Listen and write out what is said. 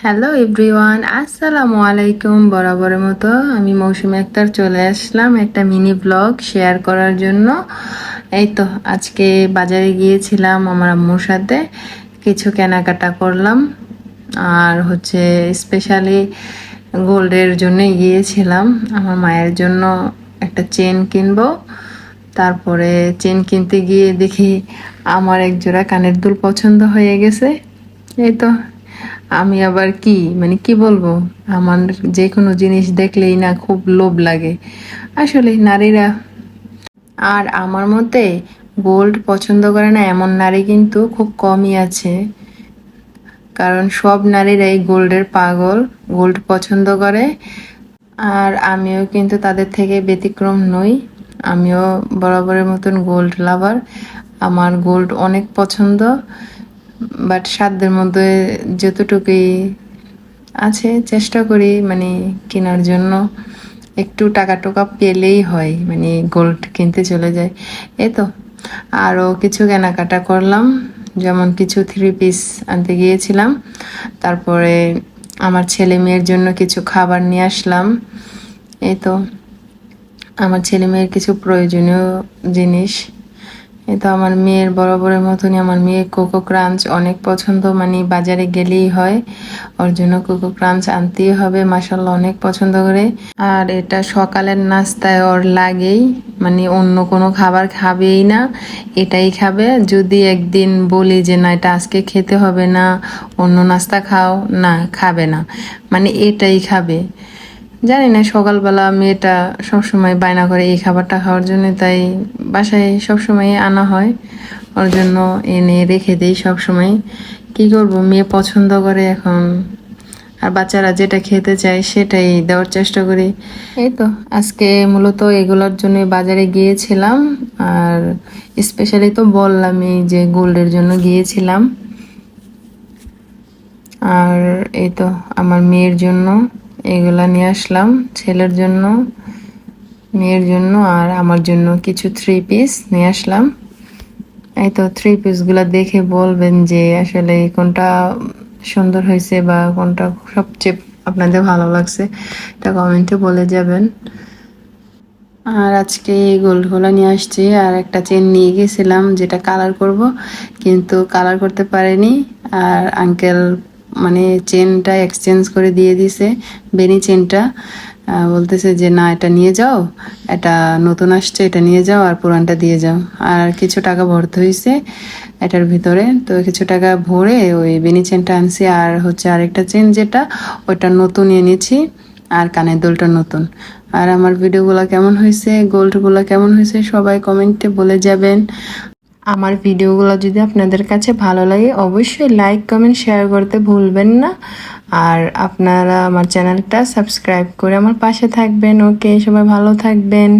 Hello everyone, আসসালামু আলাইকুম। বরাবরের মতো আমি মৌসুমী আক্তার চলে আসলাম একটা মিনি ব্লগ শেয়ার করার জন্য। এই তো আজকে বাজারে গিয়েছিলাম আমার আম্মুর সাথে, কিছু কেনাকাটা করলাম। আর হচ্ছে স্পেশালি গোল্ডের জন্য গিয়েছিলাম, আমার মায়ের জন্য একটা চেন কিনবো। তারপরে চেন কিনতে গিয়ে দেখি আমার এক জোড়া কানের দুল পছন্দ হয়ে গেছে। এই তো আমি আবার কি বলবো, আমার যে কোনো জিনিস দেখলেই না খুব লোভ লাগে আসলে নারীরা। আর আমার মতে গোল্ড পছন্দ করে না এমন নারী কিন্তু খুব কমই আছে, কারণ সব নারীরাই গোল্ডের পাগল, গোল্ড পছন্দ করে। আর আমিও কিন্তু তাদের থেকে ব্যতিক্রম নই, আমিও বরাবরের মতন গোল্ড লাভার। আমার গোল্ড অনেক পছন্দ, বাট সাধ্যের মধ্যে যতটুকুই আছে চেষ্টা করি মানে কেনার জন্য। একটু টাকা টোকা পেলেই হয় মানে গোল্ড কিনতে চলে যায়। এই তো আরও কিছু কেনাকাটা করলাম, যেমন কিছু থ্রি পিস আনতে গিয়েছিলাম। তারপরে আমার ছেলে মেয়ের জন্য কিছু খাবার নিয়ে আসলাম। এই তো আমার ছেলে মেয়ের কিছু প্রয়োজনীয় জিনিস। এই তো আমার মেয়ের বরাবরের মতনই আমার মেয়ে কোকো ক্রাঞ্চ অনেক পছন্দ, মানে বাজারে গেলেই হয় ওর জন্য কোকো ক্রাঞ্চ আনতেই হবে, মাসাল্লাহ অনেক পছন্দ করে। আর এটা সকালের নাস্তায় ওর লাগেই, মানে অন্য কোনো খাবার খাবেই না, এটাই খাবে। যদি একদিন বলি যে না এটা আজকে খেতে হবে না, অন্য নাস্তা খাও, না খাবে না, মানে এটাই খাবে। জানি না, সকালবেলা মেয়েটা সবসময় বায়না করে এই খাবারটা খাওয়ার জন্য, তাই বাসায় সবসময় আনা হয় ওর জন্য, এনে রেখে দিই সবসময়। কি করব, মেয়ে পছন্দ করে এখন, আর বাচ্চারা যেটা খেতে চায় সেটাই দেওয়ার চেষ্টা করি। এই তো আজকে মূলত এগুলোর জন্য বাজারে গিয়েছিলাম। আর স্পেশালি তো বললামই যে গোল্ডের জন্য গিয়েছিলাম। আর এই তো আমার মেয়ের জন্য এগুলা নিয়ে আসলাম, ছেলের জন্য, মেয়ের জন্য আর আমার জন্য কিছু থ্রি পিস নিয়ে আসলাম। এই তো থ্রি পিসগুলো দেখে বলবেন যে আসলে কোনটা সুন্দর হয়েছে বা কোনটা সবচেয়ে আপনাদের ভালো লাগছে, এটা কমেন্টে বলে যাবেন। আর আজকে এই গোল্ডগুলো নিয়ে আসছি, আর একটা চেন নিয়ে গেছিলাম যেটা কালার করব, কিন্তু কালার করতে পারেনি। আর আঙ্কেল মানে চেনটা এক্সচেঞ্জ করে দিয়ে দিছে, বেনি চেনটা। বলতেছে যে না এটা নিয়ে যাও, এটা নতুন আসছে, এটা নিয়ে যাও আর পুরানটা দিয়ে যাও। আর কিছু টাকা ভরতে হয়েছে এটার ভিতরে, তো কিছু টাকা ভরে ওই বেনি চেনটা আনছি। আর হচ্ছে আরেকটা চেন যেটা ওইটা নতুন এনেছি, আর কানের দুলটা নতুন। আর আমার ভিডিওগুলো কেমন হয়েছে, গোল্ডগুলো কেমন হয়েছে সবাই কমেন্টে বলে যাবেন। আমার ভিডিওগুলো যদি আপনাদের কাছে ভালো লাগে অবশ্যই লাইক কমেন্ট শেয়ার করতে ভুলবেন না। আর আপনারা আমার চ্যানেলটা সাবস্ক্রাইব করে আমার পাশে থাকবেন। ওকে, সবাই ভালো থাকবেন।